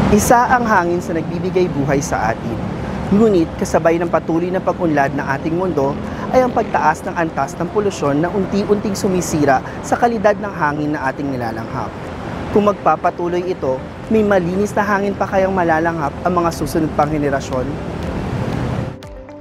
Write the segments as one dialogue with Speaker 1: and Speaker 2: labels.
Speaker 1: Isa ang hangin sa nagbibigay buhay sa atin. Ngunit kasabay ng patuloy na pag-unlad ng ating mundo ay ang pagtaas ng antas ng polusyon na unti-unting sumisira sa kalidad ng hangin na ating nilalanghap. Kung magpapatuloy ito, may malinis na hangin pa kayang malalanghap ang mga susunod pang henerasyon?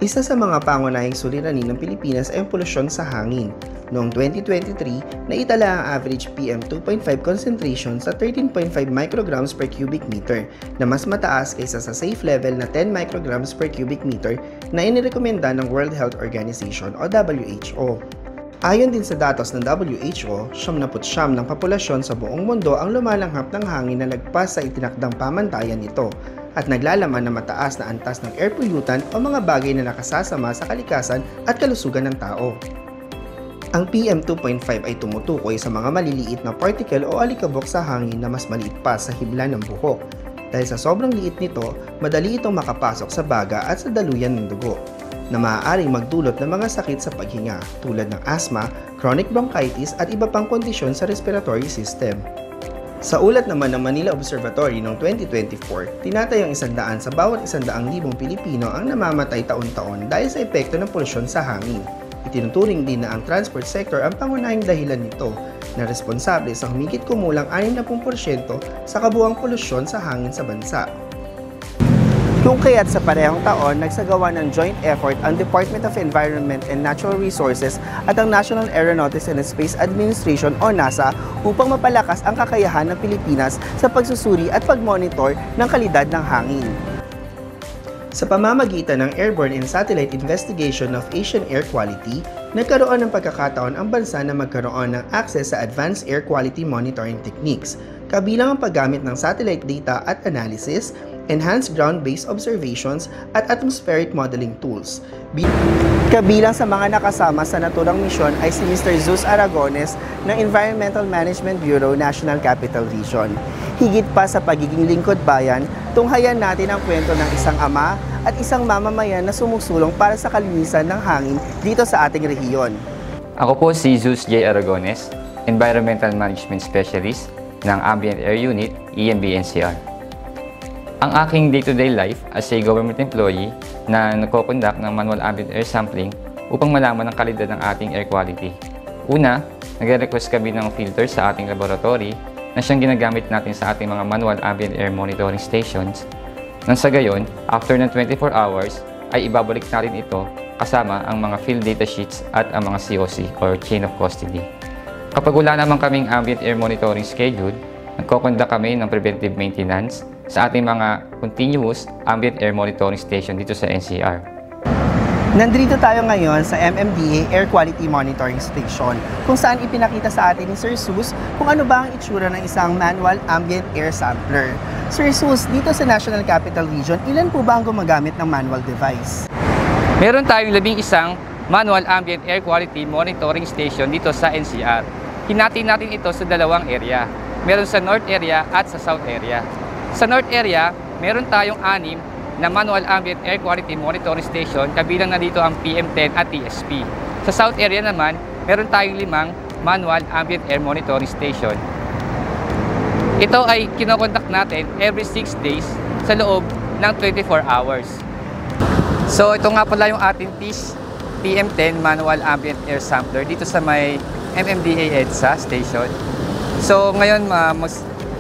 Speaker 1: Isa sa mga pangunahing suliranin ng Pilipinas ay ang polusyon sa hangin. Noong 2023, naitala ang average PM 2.5 concentration sa 13.5 micrograms per cubic meter na mas mataas kaysa sa safe level na 10 micrograms per cubic meter na inirekomenda ng World Health Organization o WHO. Ayon din sa datos ng WHO, 79% ng populasyon sa buong mundo ang lumalanghap ng hangin na lagpas sa itinakdang pamantayan nito at naglalaman ng mataas na antas ng air pollutant o mga bagay na nakasasama sa kalikasan at kalusugan ng tao. Ang PM 2.5 ay tumutukoy sa mga maliliit na particle o alikabok sa hangin na mas maliit pa sa hibla ng buhok. Dahil sa sobrang liit nito, madali itong makapasok sa baga at sa daluyan ng dugo, na maaaring magdulot ng mga sakit sa paghinga tulad ng asthma, chronic bronchitis at iba pang kondisyon sa respiratory system. Sa ulat naman ng Manila Observatory noong 2024, tinatayang 100 sa bawat 100,000 Pilipino ang namamatay taon-taon dahil sa epekto ng polusyon sa hangin. Itinuturing din na ang transport sector ang pangunahing dahilan nito, na responsable sa humigit kumulang 60% sa kabuuang polusyon sa hangin sa bansa. Kung kaya't sa parehong taon, nagsagawa ng joint effort ang Department of Environment and Natural Resources at ang National Aeronautics and Space Administration o NASA upang mapalakas ang kakayahan ng Pilipinas sa pagsusuri at pagmonitor ng kalidad ng hangin. Sa pamamagitan ng Airborne and Satellite Investigation of Asian Air Quality, nagkaroon ng pagkakataon ang bansa na magkaroon ng access sa advanced air quality monitoring techniques, kabilang ang paggamit ng satellite data at analysis, enhanced ground-based observations, at atmospheric modeling tools. Kabilang sa mga nakasama sa naturang misyon ay si Mr. Zeus Aragones ng Environmental Management Bureau, National Capital Region. Higit pa sa pagiging lingkod bayan, tunghayan natin ang kwento ng isang ama at isang mamamayan na sumusulong para sa kalinisan ng hangin dito sa ating rehiyon.
Speaker 2: Ako po si Zeus J. Aragones, Environmental Management Specialist ng Ambient Air Unit, EMB-NCR. Ang aking day-to-day life as a government employee na nagko-conduct ng manual ambient air sampling upang malaman ang kalidad ng ating air quality. Una, nagre-request kami ng filter sa ating laboratory na siyang ginagamit natin sa ating mga manual ambient air monitoring stations. Nang sa gayon, after ng 24 hours, ay ibabalik natin ito kasama ang mga field data sheets at ang mga COC or Chain of Custody. Kapag wala naman kaming ambient air monitoring schedule, nagko-conduct kami ng preventive maintenance sa ating mga continuous ambient air monitoring station dito sa NCR.
Speaker 1: Nandito tayo ngayon sa MMDA Air Quality Monitoring Station, kung saan ipinakita sa atin ni Sir Zeus kung ano ba ang itsura ng isang manual ambient air sampler. Sir Zeus, dito sa National Capital Region, ilan po ba ang gumagamit ng manual device?
Speaker 2: Meron tayong 11 manual ambient air quality monitoring station dito sa NCR. Hinati natin ito sa dalawang area. Meron sa North area at sa South area. Sa North area, meron tayong 6 na manual ambient air quality monitoring station, kabilang na dito ang PM10 at TSP. Sa South area naman, meron tayong 5 manual ambient air monitoring station. Ito ay kinokontak natin every 6 days sa loob ng 24 hours. So ito nga pala yung ating TIS PM10 manual ambient air sampler dito sa may MMDA EDSA station. So ngayon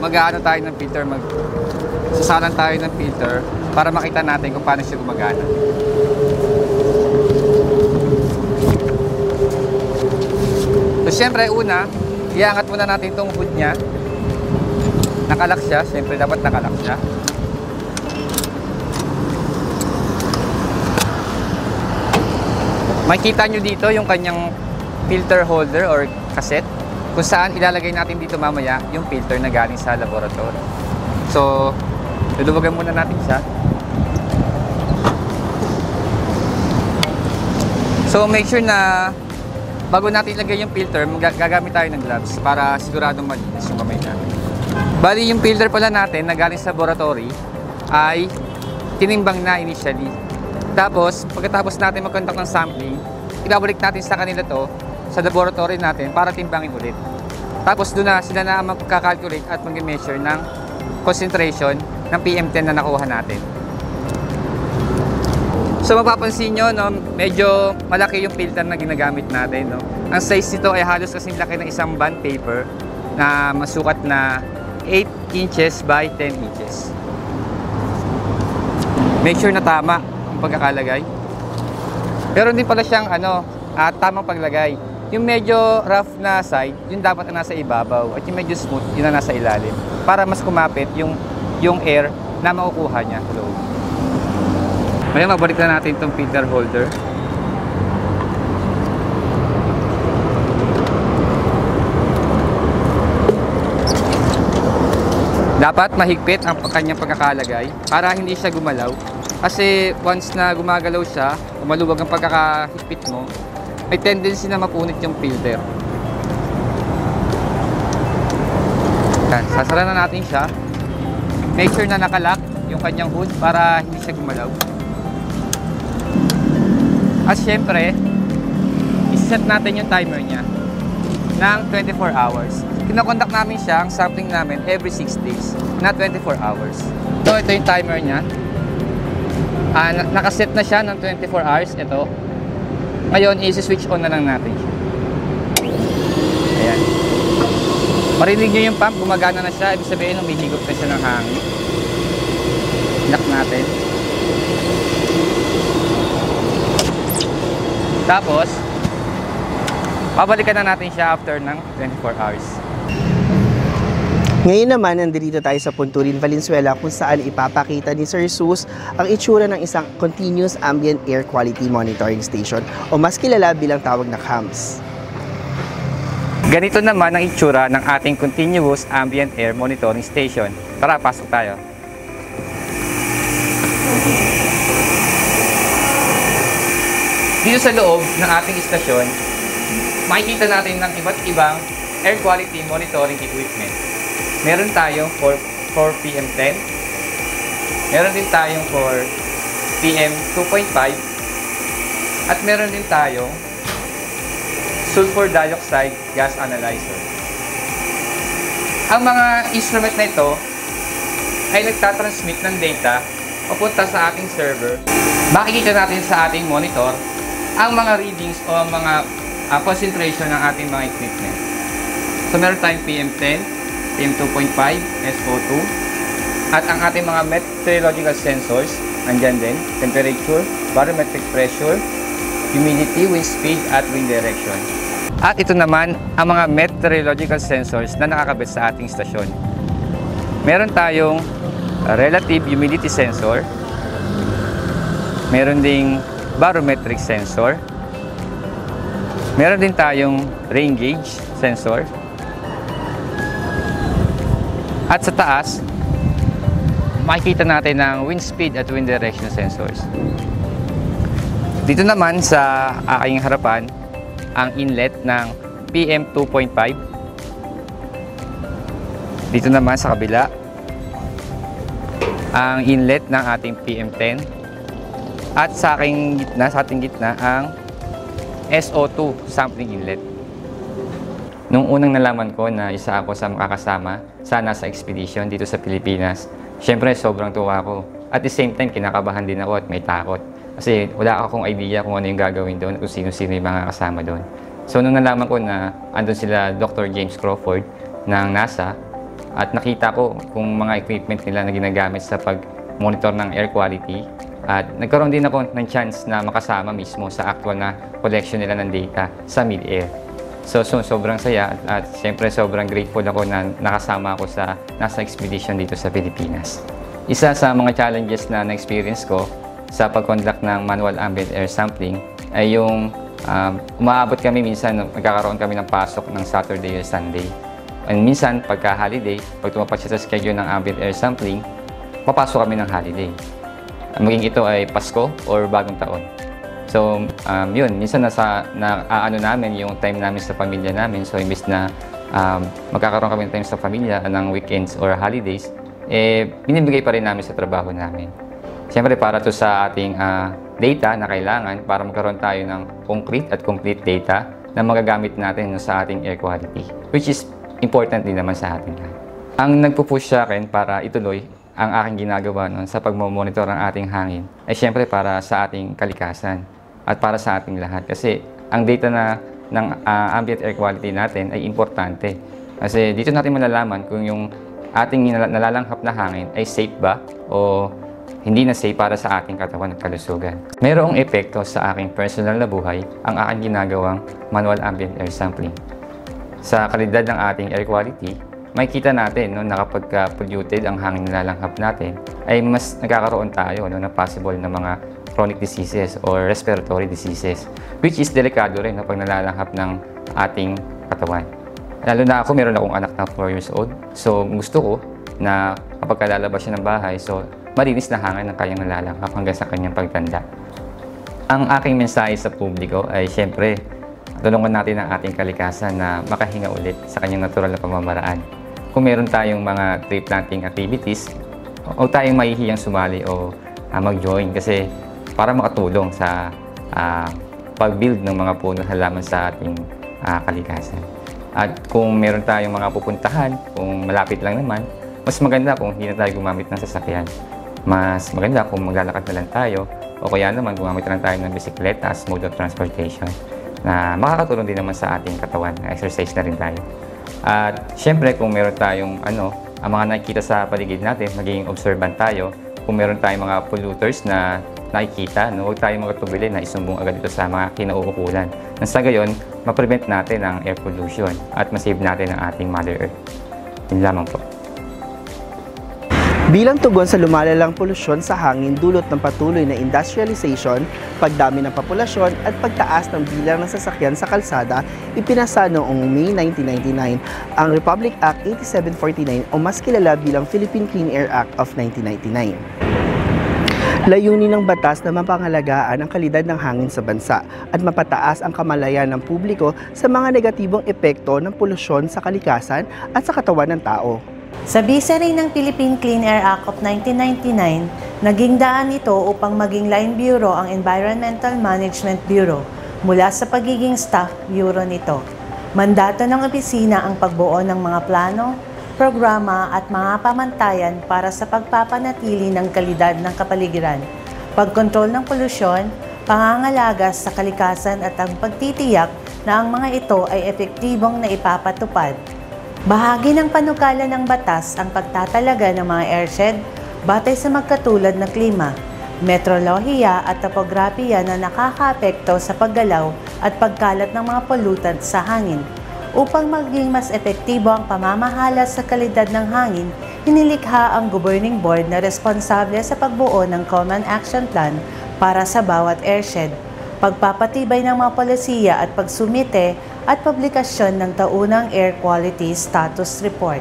Speaker 2: mag-aano tayo ng filter, sasalan tayo ng filter para makita natin kung paano siya gumagana. So syempre una, iangat muna natin itong hood niya. Nakalock siya, syempre dapat nakalock siya. Makikita nyo dito yung kanyang filter holder or cassette, kung saan ilalagay natin dito mamaya yung filter na galing sa laboratory. So, luluwagan muna natin siya. So, make sure na bago natin ilagay yung filter, gagamit tayo ng gloves para siguradong malinis yung kamay natin. Bali, yung filter pala natin na galing sa laboratory ay tinimbang na initially. Tapos, pagkatapos natin mag-conduct ng sampling, ibabalik natin sa kanila to sa laboratory natin para timbangin ulit. Tapos doon na sila na magka-calculate at mag-measure ng concentration ng PM10 na nakuha natin. So mapapansin nyo, no, medyo malaki yung filter na ginagamit natin. No? Ang size nito ay halos kasing laki ng isang bond paper na masukat na 8 inches by 10 inches. Make sure na tama ang pagkakalagay. Pero hindi pala siyang tamang paglagay. Yung medyo rough na side, yung dapat na nasa ibabaw. At yung medyo smooth, yun na nasa ilalim. Para mas kumapit yung air na makukuha niya sa loob. Ngayon, mabalik na natin itong filter holder. Dapat mahigpit ang kanyang pagkakalagay para hindi siya gumalaw. Kasi once na gumagalaw siya, maluwag ang pagkakahigpit mo, may tendency na mapunit yung filter. Yan, sasara na natin siya. Make sure na nakalock yung kanyang hood para hindi siya gumalaw. At syempre, iset natin yung timer niya ng 24 hours. Kinokonduct namin siya, ang sampling namin, every 6 days, na 24 hours. So, ito yung timer niya. Nakaset na siya ng 24 hours, ito. Ngayon, i-switch on na lang natin siya. Ayan. Marinig nyo yung pump, gumagana na siya. Ibig sabihin, humihigop na siya ng hangin. Lock natin. Tapos, babalikan na natin siya after ng 24 hours.
Speaker 1: Ngayon naman, nandito tayo sa Punturin, Valenzuela kung saan ipapakita ni Sir Sus ang itsura ng isang Continuous Ambient Air Quality Monitoring Station o mas kilala bilang tawag na CAMS.
Speaker 2: Ganito naman ang itsura ng ating Continuous Ambient Air Monitoring Station. Tara, pasok tayo. Dito sa loob ng ating istasyon, makikita natin ng iba't ibang air quality monitoring equipment. Meron tayong for PM10, meron din tayong for PM2.5, at meron din tayong sulfur dioxide gas analyzer. Ang mga instrument na ito ay nagtatransmit ng data papunta sa ating server. Makikita natin sa ating monitor ang mga readings o ang mga concentration ng ating mga equipment. So meron tayong PM10, PM2.5, SO2, at ang ating mga meteorological sensors, andyan din, temperature, barometric pressure, humidity, wind speed, at wind direction. At ito naman ang mga meteorological sensors na nakakabit sa ating stasyon. Meron tayong relative humidity sensor, meron ding barometric sensor, meron din tayong rain gauge sensor, at sa taas, makikita natin ang wind speed at wind direction sensors. Dito naman sa aking harapan, ang inlet ng PM2.5. Dito naman sa kabila, ang inlet ng ating PM10. At sa ating gitna, ang SO2 sampling inlet. Nung unang nalaman ko na isa ako sa makakasama sa NASA expedition dito sa Pilipinas, syempre sobrang tuwa ako. At the same time, kinakabahan din ako at may takot. Kasi wala akong idea kung ano yung gagawin doon, kung sino-sino yung mga kasama doon. So nung nalaman ko na andun sila Dr. James Crawford ng NASA, at nakita ko kung mga equipment nila na ginagamit sa pag-monitor ng air quality, at nagkaroon din ako ng chance na makasama mismo sa actual na collection nila ng data sa mid-air. So sobrang saya at siyempre sobrang grateful ako na nakasama ako sa NASA expedition dito sa Pilipinas. Isa sa mga challenges na na-experience ko sa pag-conduct ng manual ambient air sampling ay yung umaabot kami minsan, magkakaroon kami ng pasok ng Saturday or Sunday. And minsan, pagka holiday, pag tumapat siya sa schedule ng ambient air sampling, papasok kami ng holiday. Maging ito ay Pasko or Bagong Taon. So, yun, minsan naano namin yung time namin sa pamilya namin. So, imbes na magkakaroon kami ng time sa pamilya ng weekends or holidays, binibigay pa rin namin sa trabaho namin. Siyempre, para to sa ating data na kailangan para magkaroon tayo ng concrete at complete data na magagamit natin sa ating air quality, which is important din naman sa atin. Ang nagpo-push sa akin para ituloy ang aking ginagawa noon sa pagmamonitor ng ating hangin ay siyempre para sa ating kalikasan at para sa ating lahat. Kasi ang data ng ambient air quality natin ay importante. Kasi dito natin malalaman kung yung ating nalalanghap na hangin ay safe ba o hindi na safe para sa ating katawan at kalusugan. Mayroong epekto sa aking personal na buhay ang aking ginagawang manual ambient air sampling. Sa kalidad ng ating air quality, makikita natin na kapag polluted ang hangin na nalalanghap natin, ay mas nagkakaroon tayo ng possible na mga chronic diseases or respiratory diseases, which is delikado rin pag nalalanghap ng ating katawan. Lalo na ako, meron akong anak na 4 years old. So, gusto ko na kapag lalabas siya ng bahay, so malinis na hangin ang kanyang nalalanghap hanggang sa kanyang pagtanda. Ang aking mensahe sa publiko ay siyempre, tulungan natin ang ating kalikasan na makahinga ulit sa kanyang natural na pamamaraan. Kung meron tayong mga tree planting activities, huwag tayong mahihiyang sumali o mag-join kasi para makatulong sa pag-build ng mga puno halaman sa ating kalikasan. At kung meron tayong mga pupuntahan, kung malapit lang naman, mas maganda kung hindi na tayo gumamit ng sasakyan. Mas maganda kung maglalakad na lang tayo o kaya naman gumamit na lang tayo ng bisikleta as mode of transportation na makakatulong din naman sa ating katawan. Exercise na rin tayo. At syempre kung meron tayong ang mga nakikita sa paligid natin, maging observant tayo. Kung meron tayong mga polluters na nakikita, huwag tayong magtubili na isumbong agad dito sa mga kinauukulan. Nang sa gayon, ma-prevent natin ang air pollution at ma-save natin ang ating Mother Earth. Yun lamang po.
Speaker 1: Bilang tugon sa lumalalang polusyon sa hangin dulot ng patuloy na industrialization, pagdami ng populasyon at pagtaas ng bilang ng sasakyan sa kalsada, ipinasa noong May 1999 ang Republic Act 8749 o mas kilala bilang Philippine Clean Air Act of 1999. Layunin ng batas na mapangalagaan ang kalidad ng hangin sa bansa at mapataas ang kamalayan ng publiko sa mga negatibong epekto ng polusyon sa kalikasan at sa katawan ng tao.
Speaker 3: Sa bisa rin ng Philippine Clean Air Act of 1999, naging daan ito upang maging line bureau ang Environmental Management Bureau mula sa pagiging staff bureau nito. Mandato ng opisina ang pagbuo ng mga plano, programa at mga pamantayan para sa pagpapanatili ng kalidad ng kapaligiran, pagkontrol ng polusyon, pangangalaga sa kalikasan at ang pagtitiyak na ang mga ito ay epektibong naipapatupad. Bahagi ng panukala ng batas ang pagtatalaga ng mga airshed batay sa magkatulad na klima, metrolohiya at topografiya na nakakaapekto sa paggalaw at pagkalat ng mga pollutants sa hangin. Upang maging mas epektibo ang pamamahala sa kalidad ng hangin, hinilikha ang Governing Board na responsable sa pagbuo ng Common Action Plan para sa bawat airshed, pagpapatibay ng mga polisiya at pagsumite at publikasyon ng taunang Air Quality Status Report.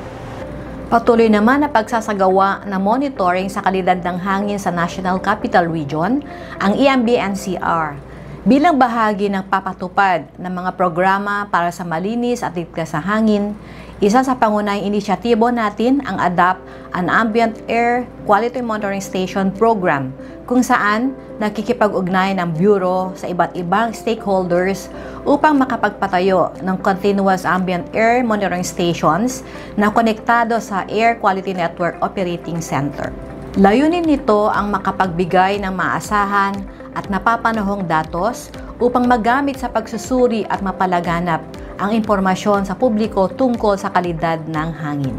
Speaker 4: Patuloy naman na pagsasagawa ng monitoring sa kalidad ng hangin sa National Capital Region, ang EMB-NCR, bilang bahagi ng papatupad ng mga programa para sa malinis at ligtas na hangin. Isa sa pangunahing inisyatibo natin ang ADAPT, an Ambient Air Quality Monitoring Station Program, kung saan nakikipag-ugnayan ng Bureau sa iba't ibang stakeholders upang makapagpatayo ng continuous ambient air monitoring stations na konektado sa Air Quality Network Operating Center. Layunin nito ang makapagbigay ng maasahan at napapanahong datos upang magamit sa pagsusuri at mapalaganap ang impormasyon sa publiko tungkol sa kalidad ng hangin.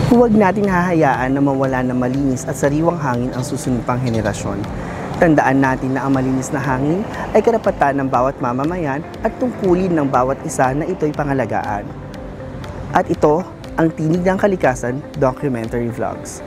Speaker 1: Huwag natin hahayaan na mawala ng malinis at sariwang hangin ang susunod pang henerasyon. Tandaan natin na ang malinis na hangin ay karapatan ng bawat mamamayan at tungkulin ng bawat isa na ito'y pangalagaan. At ito ang Tinig ng Kalikasan Documentary Vlogs.